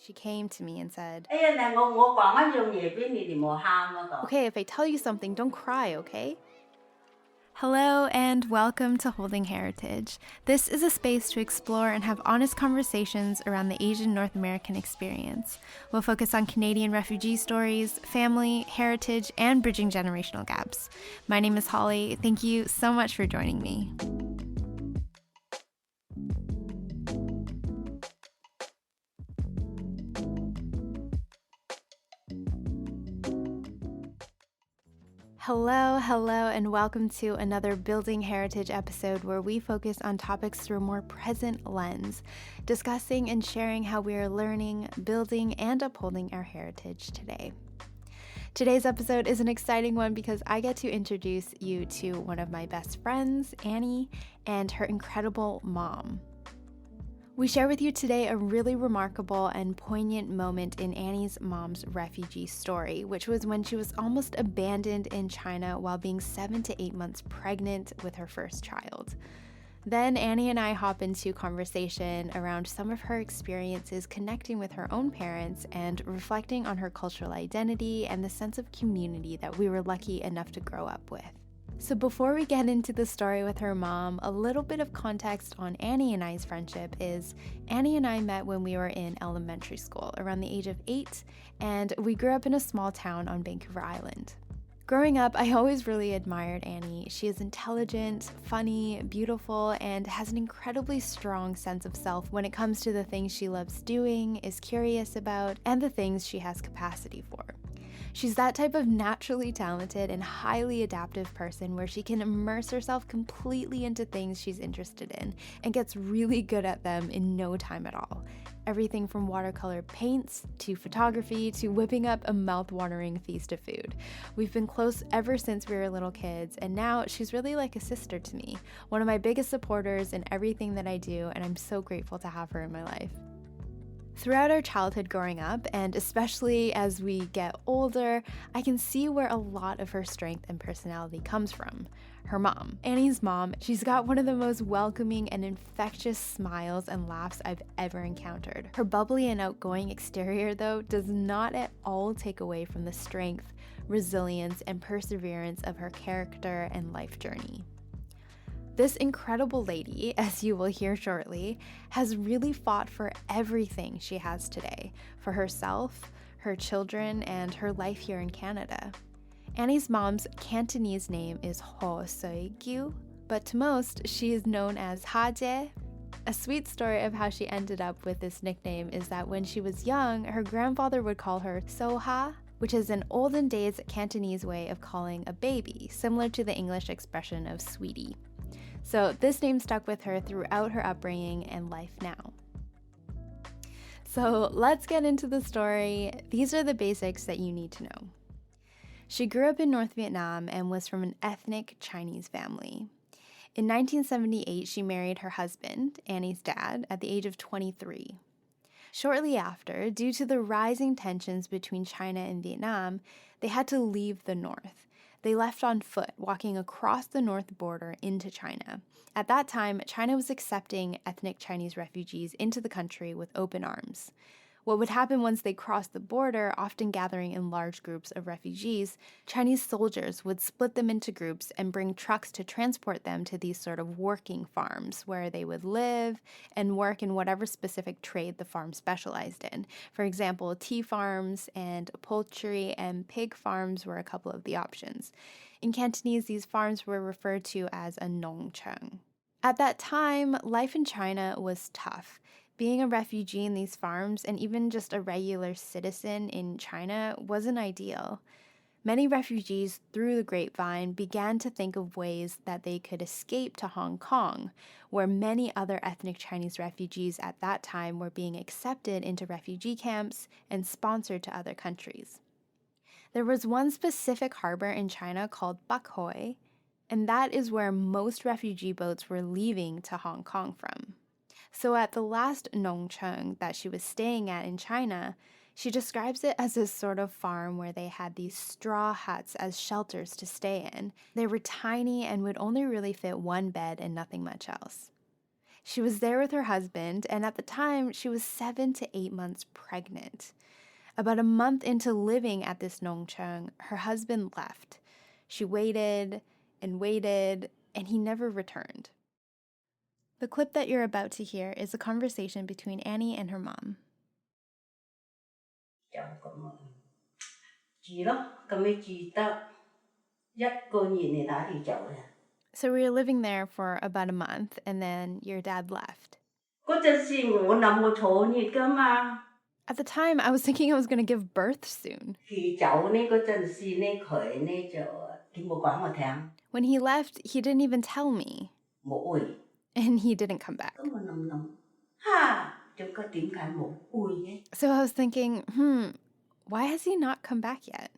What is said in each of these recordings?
She came to me and said, 哎呀，嗱，我講一樣嘢俾你哋冇喊嗰個。Okay, if I tell you something, don't cry, okay? Hello and welcome to Holding Heritage. This is a space to explore and have honest conversations around the Asian North American experience. We'll focus on Canadian refugee stories, family, heritage, and bridging generational gaps. My name is Holly. Thank you so much for joining me. Hello, and welcome to another Building Heritage episode where we focus on topics through a more present lens, discussing and sharing how we are learning, building, and upholding our heritage today. Today's episode is an exciting one because I get to introduce you to one of my best friends, Annie, and her incredible mom. We share with you today a really remarkable and poignant moment in Annie's mom's refugee story, which was when she was almost abandoned in China while being 7 to 8 months pregnant with her first child. Then Annie and I hop into conversation around some of her experiences connecting with her own parents and reflecting on her cultural identity and the sense of community that we were lucky enough to grow up with. So before we get into the story with her mom, a little bit of context on Annie and I's friendship is Annie and I met when we were in elementary school, around the age of 8, and we grew up in a small town on Vancouver Island. Growing up, I always really admired Annie. She is intelligent, funny, beautiful, and has an incredibly strong sense of self when it comes to the things she loves doing, is curious about, and the things she has capacity for. She's that type of naturally talented and highly adaptive person where she can immerse herself completely into things she's interested in and gets really good at them in no time at all. Everything from watercolor paints to photography to whipping up a mouth-watering feast of food. We've been close ever since we were little kids, and now she's really like a sister to me, one of my biggest supporters in everything that I do, and I'm so grateful to have her in my life. Throughout our childhood growing up, and especially as we get older, I can see where a lot of her strength and personality comes from. Her mom. Annie's mom, she's got one of the most welcoming and infectious smiles and laughs I've ever encountered. Her bubbly and outgoing exterior, though, does not at all take away from the strength, resilience, and perseverance of her character and life journey. This incredible lady, as you will hear shortly, has really fought for everything she has today, for herself, her children, and her life here in Canada. Annie's mom's Cantonese name is hoi2, but to most, she is known as Ha-je. A sweet story of how she ended up with this nickname is that when she was young, her grandfather would call her So-ha, which is an olden days Cantonese way of calling a baby, similar to the English expression of sweetie. So this name stuck with her throughout her upbringing and life now. So let's get into the story. These are the basics that you need to know. She grew up in North Vietnam and was from an ethnic Chinese family. In 1978, she married her husband, Annie's dad, at the age of 23. Shortly after, due to the rising tensions between China and Vietnam, they had to leave the north. They left on foot, walking across the north border into China. At that time, China was accepting ethnic Chinese refugees into the country with open arms. What would happen once they crossed the border, often gathering in large groups of refugees, Chinese soldiers would split them into groups and bring trucks to transport them to these sort of working farms where they would live and work in whatever specific trade the farm specialized in. For example, tea farms and poultry and pig farms were a couple of the options. In Cantonese, these farms were referred to as a nongcheng. At that time, life in China was tough. Being a refugee in these farms and even just a regular citizen in China wasn't ideal. Many refugees through the grapevine began to think of ways that they could escape to Hong Kong, where many other ethnic Chinese refugees at that time were being accepted into refugee camps and sponsored to other countries. There was one specific harbor in China called bak1, and that is where most refugee boats were leaving to Hong Kong from. So at the last nongcheng that she was staying at in China, she describes it as a sort of farm where they had these straw huts as shelters to stay in. They were tiny and would only really fit one bed and nothing much else. She was there with her husband, and at the time, she was 7 to 8 months pregnant. About a month into living at this nongcheong, her husband left. She waited, and he never returned. The clip that you're about to hear is a conversation between Annie and her mom. So we were living there for about a month, and then your dad left. At the time, I was thinking I was going to give birth soon. When he left, he didn't even tell me. And he didn't come back. So I was thinking, why has he not come back yet?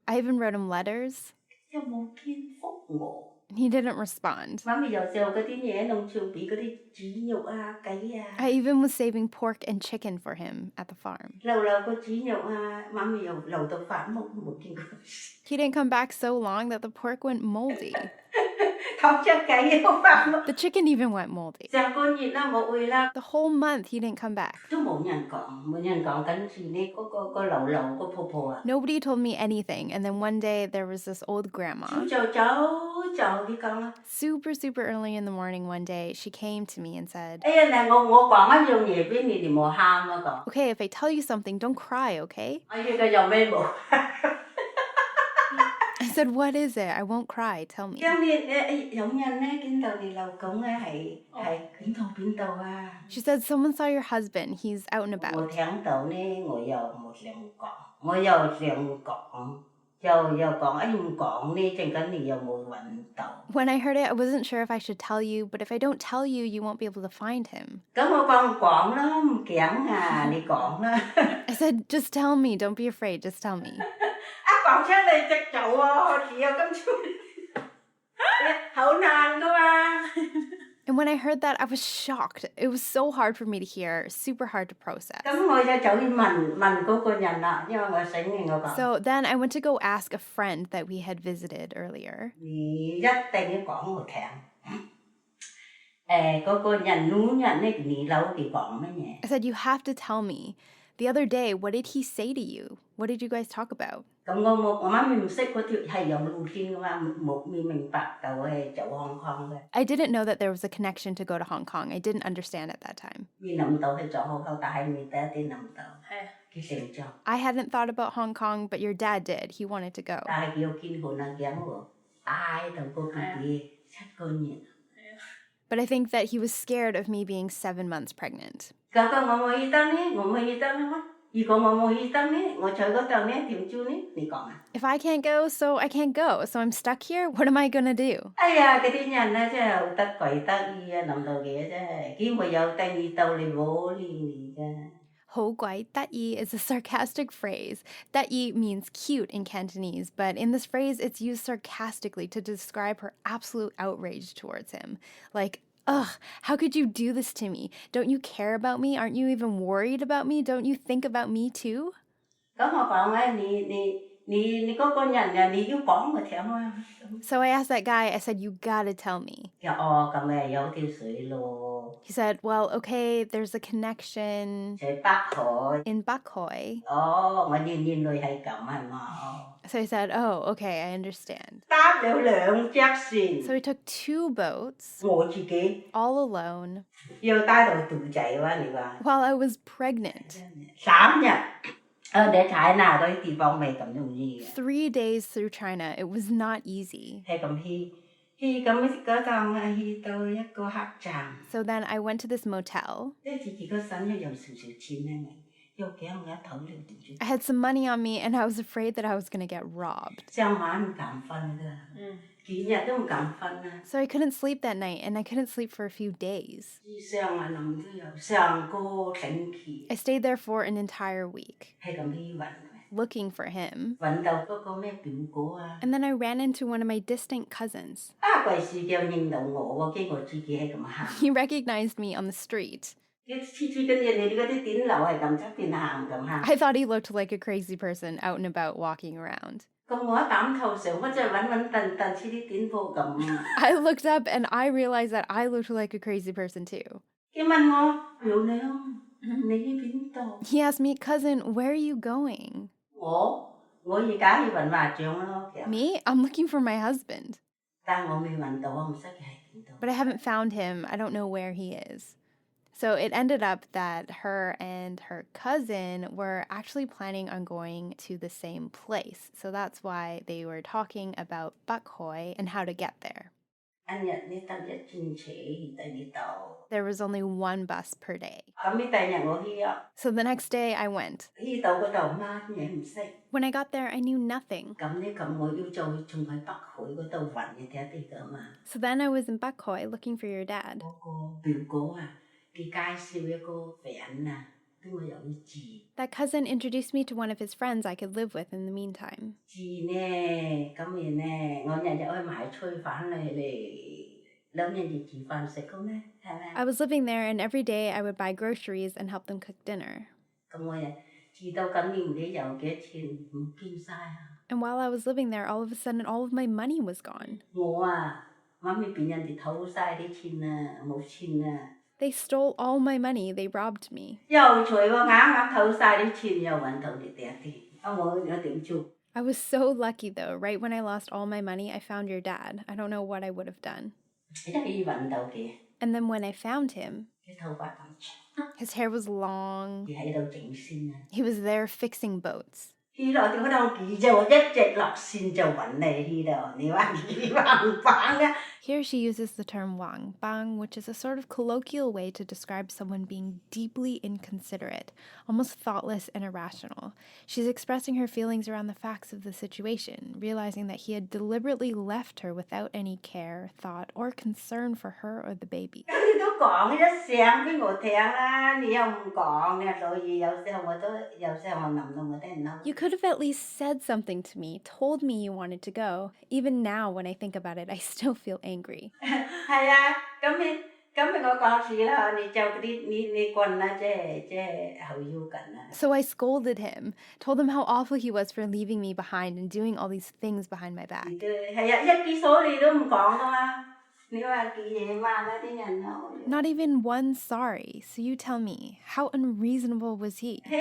I even wrote him letters. And he didn't respond. I even was saving pork and chicken for him at the farm. He didn't come back so long that the pork went moldy. The chicken even went moldy. The whole month he didn't come back. Nobody told me anything, and then one day there was this old grandma. Super, super early in the morning one day, she came to me and said, "Okay, if I tell you something, don't cry, okay?" I said, "What is it? I won't cry. Tell me." She said, "Someone saw your husband. He's out and about." When I heard it, I wasn't sure if I should tell you, but if I don't tell you, you won't be able to find him. I said, "Just tell me. Don't be afraid. Just tell me." And when I heard that, I was shocked. It was so hard for me to hear, super hard to process. So then I went to go ask a friend that we had visited earlier. I said, "You have to tell me. The other day, what did he say to you? What did you guys talk about?" I didn't know that there was a connection to go to Hong Kong. I didn't understand at that time. I hadn't thought about Hong Kong, but your dad did. He wanted to go. But I think that he was scared of me being 7 months pregnant. If I can't go, so I can't go. So I'm stuck here. What am I going to do? hoi2 is a sarcastic phrase. 得意 means cute in Cantonese, but in this phrase, it's used sarcastically to describe her absolute outrage towards him. Like, ugh, how could you do this to me? Don't you care about me? Aren't you even worried about me? Don't you think about me too? So I asked that guy, I said, "You gotta tell me." He said, "Well, okay, there's a connection in bak1. So I said, "Oh, okay, I understand." So we took 2 boats, all alone, while I was pregnant. 3 days through China. It was not easy. So then I went to this motel. I had some money on me and I was afraid that I was going to get robbed. So I couldn't sleep that night and I couldn't sleep for a few days. I stayed there for an entire week, looking for him. And then I ran into one of my distant cousins. He recognized me on the street. I thought he looked like a crazy person out and about walking around. I looked up and I realized that I looked like a crazy person too. He asked me, cousin, where are you going? Me? I'm looking for my husband. But I haven't found him. I don't know where he is. So it ended up that her and her cousin were actually planning on going to the same place. So that's why they were talking about bak1 and how to get there. There was only one bus per day. So the next day I went. When I got there, I knew nothing. So then I was in bak1 looking for your dad. That cousin introduced me to one of his friends I could live with in the meantime. I was living there, and every day I would buy groceries and help them cook dinner. And while I was living there, all of a sudden, all of my money was gone. They stole all my money. They robbed me. I was so lucky, though. Right when I lost all my money, I found your dad. I don't know what I would have done. And then when I found him, his hair was long. He was there fixing boats. Here she uses the term wang, bang, which is a sort of colloquial way to describe someone being deeply inconsiderate, almost thoughtless and irrational. She's expressing her feelings around the facts of the situation, realizing that he had deliberately left her without any care, thought, or concern for her or the baby. You could have at least said something to me, told me you wanted to go. Even now, when I think about it, I still feel angry. So I scolded him, told him how awful he was for leaving me behind and doing all these things behind my back. Not even one sorry. So you tell me, how unreasonable was he? So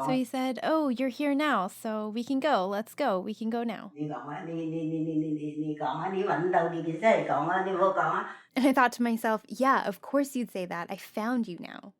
he said, oh, you're here now, so we can go. Let's go. We can go now. And I thought to myself, yeah, of course you'd say that. I found you now.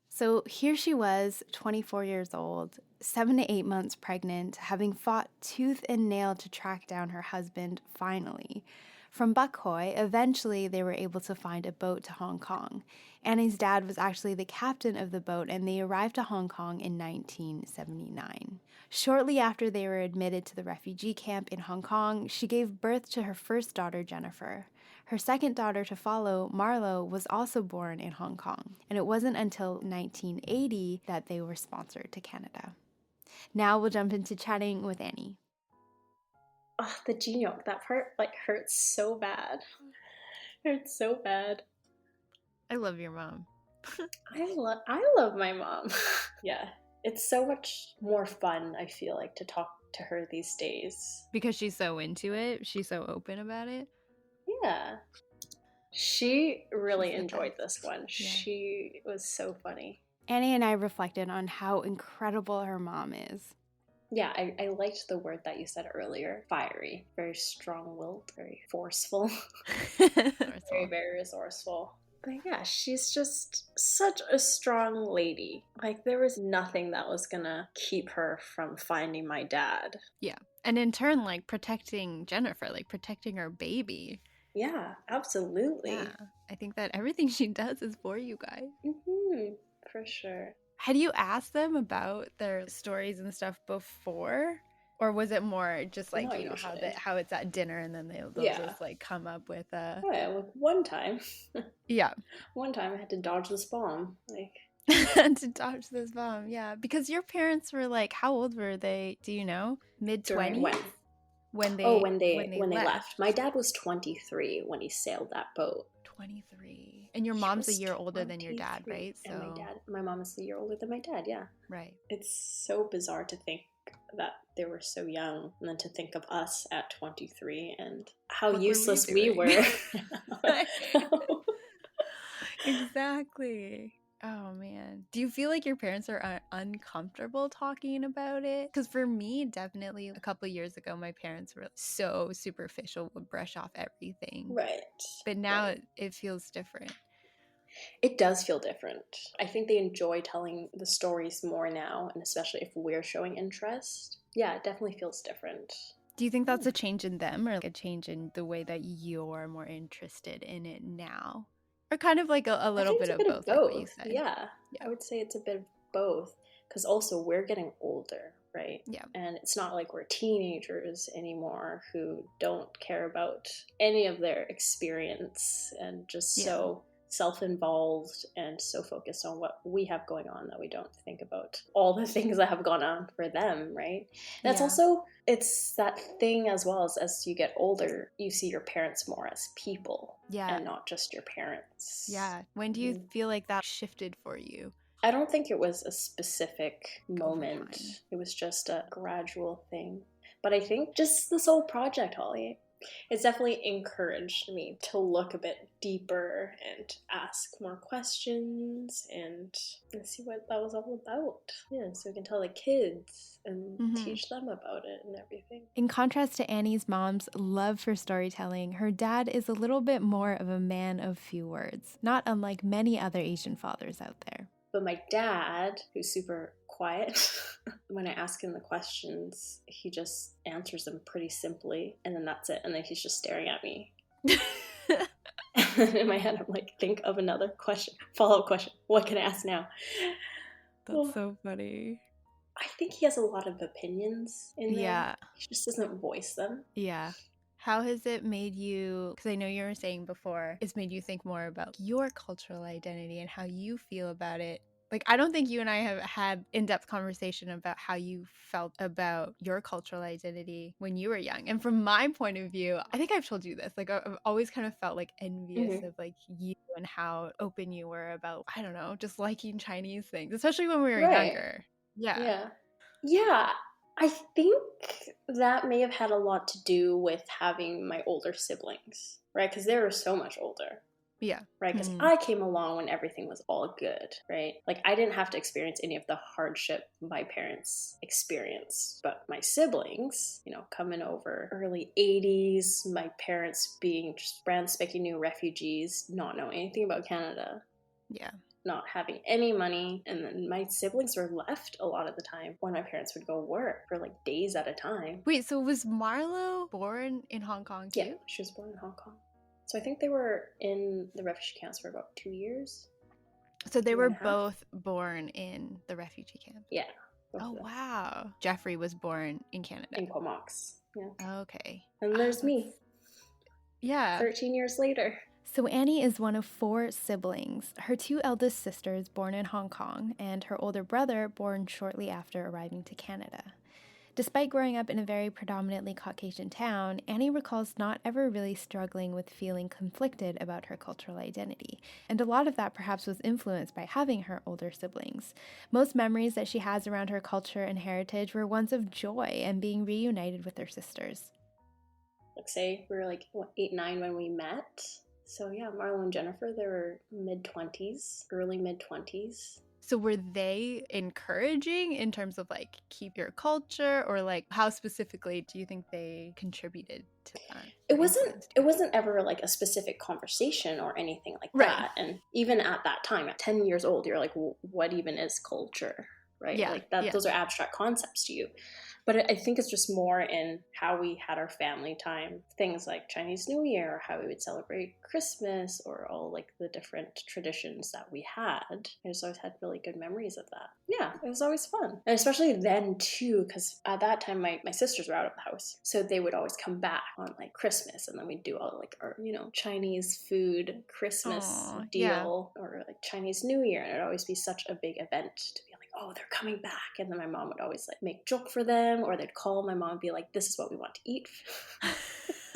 So here she was, 24 years old, 7 to 8 months pregnant, having fought tooth and nail to track down her husband finally. From bak1, eventually they were able to find a boat to Hong Kong. Annie's dad was actually the captain of the boat, and they arrived to Hong Kong in 1979. Shortly after they were admitted to the refugee camp in Hong Kong, she gave birth to her first daughter, Jennifer. Her second daughter to follow, Marlo, was also born in Hong Kong, and it wasn't until 1980 that they were sponsored to Canada. Now we'll jump into chatting with Annie. Oh, the jinyok, that part hurts so bad. Hurts so bad. I love your mom. I love my mom. Yeah, it's so much more fun, I feel like, to talk to her these days. Because she's so into it? She's so open about it? Yeah. She really enjoyed this one. Yeah. She was so funny. Annie and I reflected on how incredible her mom is. Yeah, I liked the word that you said earlier. Fiery. Very strong-willed. Very forceful. Very, very resourceful. But yeah, she's just such a strong lady. There was nothing that was gonna keep her from finding my dad. Yeah. And in turn, protecting Jennifer, protecting her baby. Yeah, absolutely. Yeah. I think that everything she does is for you guys. Mm-hmm. For sure. Had you asked them about their stories and stuff before? Or was it more just how it's at dinner and then they'll just come up with a... Oh yeah, one time. Yeah. One time I had to dodge this bomb. To dodge this bomb, yeah. Because your parents were how old were they? Do you know? Mid-20s? when when they they left. My dad was 23 when he sailed that boat. 23. And your mom's a year older than your dad, right? So and my mom is a year older than my dad, yeah. Right. It's so bizarre to think that they were so young, and then to think of us at 23 and how useless we were. Exactly. Oh man. Do you feel like your parents are uncomfortable talking about it? Because for me, definitely a couple of years ago, my parents were so superficial, would brush off everything. Right. But now it feels different. It does feel different. I think they enjoy telling the stories more now, and especially if we're showing interest. Yeah, it definitely feels different. Do you think that's a change in them, or like a change in the way that you're more interested in it now? Or kind of like a little bit of both, like what you said. Yeah, I would say it's a bit of both. Because also we're getting older, right? Yeah. And it's not like we're teenagers anymore who don't care about any of their experience and just so self-involved and so focused on what we have going on that we don't think about all the things that have gone on for them, right? That's also, it's that thing as well as you get older, you see your parents more as people and not just your parents. Yeah. When do you feel like that shifted for you? I don't think it was a specific moment. It was just a gradual thing. But I think just this whole project, Holly, it's definitely encouraged me to look a bit deeper and ask more questions and see what that was all about. Yeah, so we can tell the kids and teach them about it and everything. In contrast to Annie's mom's love for storytelling, her dad is a little bit more of a man of few words, not unlike many other Asian fathers out there. But my dad, who's super quiet, when I ask him the questions, he just answers them pretty simply, and then that's it. And then he's just staring at me. In my head, I'm like, think of another question, follow-up question. What can I ask now? That's so funny. I think he has a lot of opinions in there. Yeah. He just doesn't voice them. Yeah. How has it made you, because I know you were saying before, it's made you think more about your cultural identity and how you feel about it. Like, I don't think you and I have had in-depth conversation about how you felt about your cultural identity when you were young. And from my point of view, I think I've told you this, like I've always kind of felt like envious of like you and how open you were about, I don't know, just liking Chinese things, especially when we were younger. Yeah. I think that may have had a lot to do with having my older siblings, right? Because they were so much older. Yeah. Right? Because I came along when everything was all good, right? Like, I didn't have to experience any of the hardship my parents experienced. But my siblings, you know, coming over early 80s, my parents being just brand spanking new refugees, not knowing anything about Canada. Yeah. Not having any money, and then my siblings were left a lot of the time when my parents would go work for like days at a time. Wait, so was Marlo born in Hong Kong too? Yeah, she was born in Hong Kong. So I think they were in the refugee camps for about 2 years. So they were both born in the refugee camp? Yeah. Oh, wow. Jeffrey was born in Canada. In Comox, yeah. Okay. And there's me. Yeah. 13 years later. So Annie is one of 4 siblings. Her 2 eldest sisters born in Hong Kong, and her older brother born shortly after arriving to Canada. Despite growing up in a very predominantly Caucasian town, Annie recalls not ever really struggling with feeling conflicted about her cultural identity, and a lot of that perhaps was influenced by having her older siblings. Most memories that she has around her culture and heritage were ones of joy and being reunited with her sisters. Like, say, we were like, 8, 9 when we met? So yeah, Marlo and Jennifer, they were mid-20s, early mid-20s. So were they encouraging in terms of like keep your culture, or like how specifically do you think they contributed to that? It wasn't ever like a specific conversation or anything like that. And even at that time, at 10 years old, you're like, well, what even is culture? Right? Yeah. Like that, those are abstract concepts to you. But I think it's just more in how we had our family time. Things like Chinese New Year, or how we would celebrate Christmas, or all like the different traditions that we had. I just always had really good memories of that. Yeah, it was always fun. And especially then too, because at that time my sisters were out of the house. So they would always come back on like Christmas, and then we'd do all like our, you know, Chinese food Christmas deal, or like Chinese New Year. And it'd always be such a big event to be like, oh, they're coming back. And then my mom would always like make joke for them, or they'd call my mom and be like, this is what we want to eat.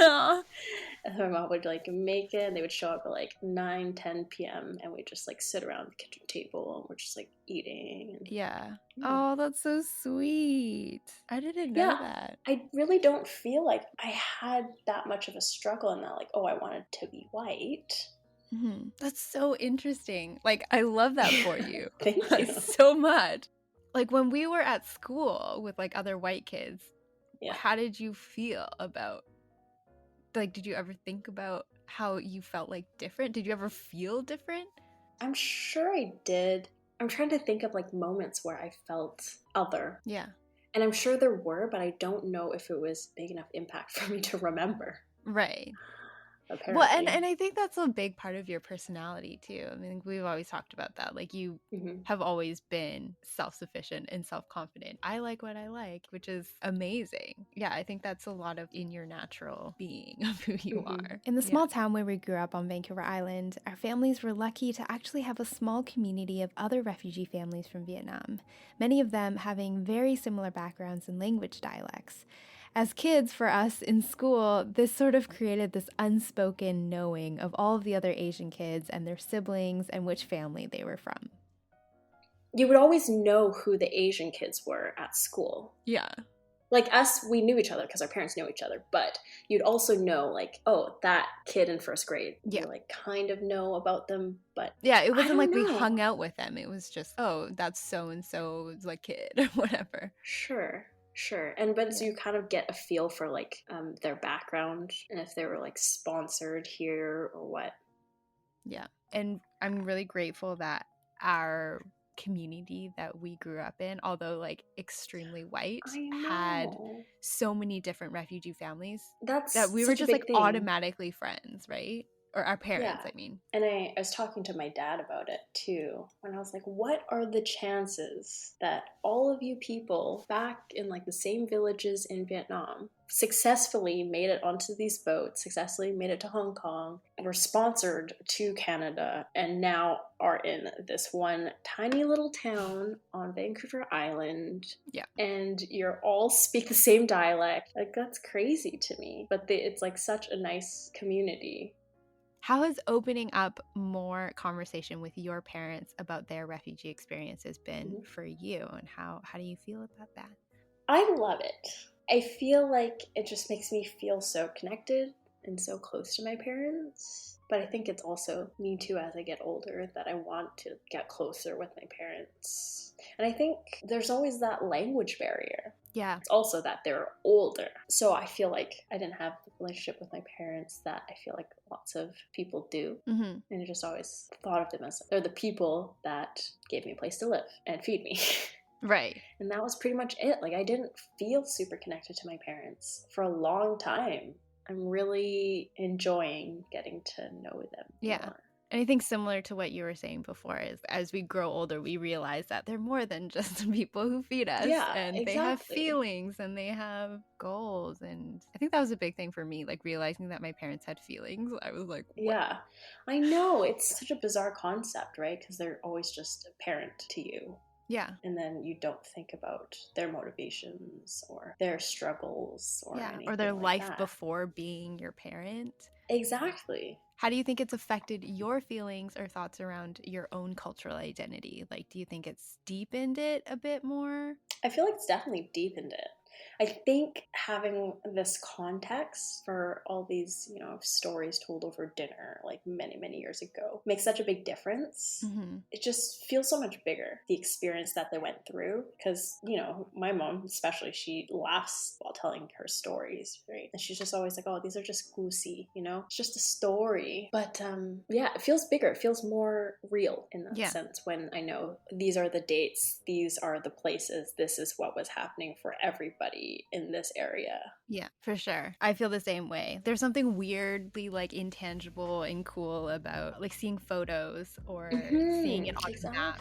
And my mom would like make it, and they would show up at like 9-10 p.m. and we'd just like sit around the kitchen table and we're just like eating. And, yeah. Oh, that's so sweet. I didn't know that. I really don't feel like I had that much of a struggle in that, like, oh, I wanted to be white. Mm-hmm. That's so interesting. Like, I love that for you. Thank you so much. Like, when we were at school with like other white kids, how did you feel about, like, did you ever think about how you felt like different? Did you ever feel different? I'm sure I did. I'm trying to think of like moments where I felt other. Yeah. And I'm sure there were, but I don't know if it was big enough impact for me to remember. Right. Apparently. Well, and I think that's a big part of your personality too. I mean, we've always talked about that. Like, you have always been self-sufficient and self-confident. I like what I like, which is amazing. Yeah, I think that's a lot of in your natural being of who you are. In the small town where we grew up on Vancouver Island, our families were lucky to actually have a small community of other refugee families from Vietnam, many of them having very similar backgrounds and language dialects. As kids, for us in school, this sort of created this unspoken knowing of all of the other Asian kids and their siblings and which family they were from. You would always know who the Asian kids were at school. Yeah. Like us, we knew each other because our parents knew each other, but you'd also know, like, oh, that kid in first grade. Yeah. You, like, kind of know about them, but yeah, it wasn't like we hung out with them. It was just, oh, that's so-and-so's, like, kid or whatever. Sure. But so you kind of get a feel for like their background and if they were like sponsored here or what. Yeah. And I'm really grateful that our community that we grew up in, although like extremely white, had so many different refugee families that we were just like automatically friends, right? Or our parents, I mean. And I was talking to my dad about it too. And I was like, what are the chances that all of you people back in like the same villages in Vietnam successfully made it onto these boats, successfully made it to Hong Kong, were sponsored to Canada, and now are in this one tiny little town on Vancouver Island. Yeah. And you're all speak the same dialect. Like, that's crazy to me. But it's like such a nice community. How has opening up more conversation with your parents about their refugee experiences been for you, and how do you feel about that? I love it. I feel like it just makes me feel so connected and so close to my parents. But I think it's also me too as I get older that I want to get closer with my parents. And I think there's always that language barrier. Yeah. It's also that they're older. So I feel like I didn't have the relationship with my parents that I feel like lots of people do. Mm-hmm. And I just always thought of them as they're the people that gave me a place to live and feed me. Right. And that was pretty much it. Like, I didn't feel super connected to my parents for a long time. I'm really enjoying getting to know them more. And I think similar to what you were saying before is as we grow older, we realize that they're more than just people who feed us. Yeah, and exactly. They have feelings and they have goals. And I think that was a big thing for me, like realizing that my parents had feelings. I was like, what? Yeah, I know. It's such a bizarre concept, right? Because they're always just a parent to you. Yeah. And then you don't think about their motivations or their struggles or anything or their like life that. Before being your parent. Exactly. How do you think it's affected your feelings or thoughts around your own cultural identity? Like, do you think it's deepened it a bit more? I feel like it's definitely deepened it. I think having this context for all these, stories told over dinner, like many, many years ago, makes such a big difference. Mm-hmm. It just feels so much bigger, the experience that they went through. Because, my mom, especially, she laughs while telling her stories, right? And she's just always like, oh, these are just goosey, it's just a story. But it feels bigger. It feels more real in that sense when I know these are the dates, these are the places, this is what was happening for everybody in this area. Yeah, for sure. I feel the same way. There's something weirdly like intangible and cool about like seeing photos or seeing it on a map.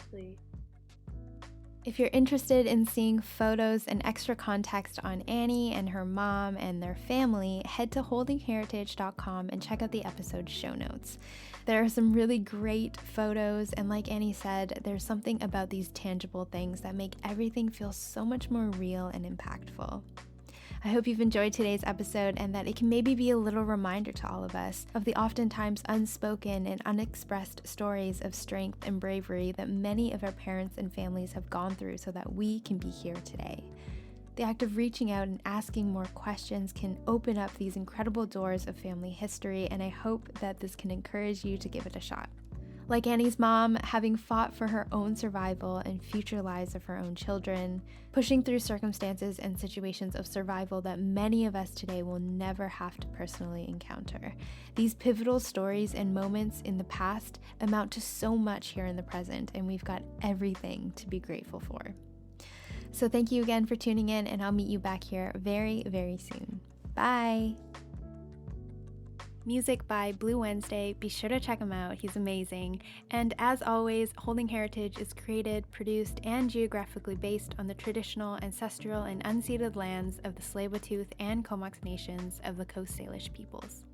If you're interested in seeing photos and extra context on Annie and her mom and their family, head to holdingheritage.com and check out the episode show notes. There are some really great photos, and like Annie said, there's something about these tangible things that make everything feel so much more real and impactful. I hope you've enjoyed today's episode and that it can maybe be a little reminder to all of us of the oftentimes unspoken and unexpressed stories of strength and bravery that many of our parents and families have gone through so that we can be here today. The act of reaching out and asking more questions can open up these incredible doors of family history, and I hope that this can encourage you to give it a shot. Like Annie's mom, having fought for her own survival and future lives of her own children, pushing through circumstances and situations of survival that many of us today will never have to personally encounter. These pivotal stories and moments in the past amount to so much here in the present, and we've got everything to be grateful for. So thank you again for tuning in, and I'll meet you back here very, very soon. Bye! Music by Blue Wednesday. Be sure to check him out. He's amazing. And as always, Holding Heritage is created, produced, and geographically based on the traditional, ancestral, and unceded lands of the Tsleil-Waututh and Comox nations of the Coast Salish peoples.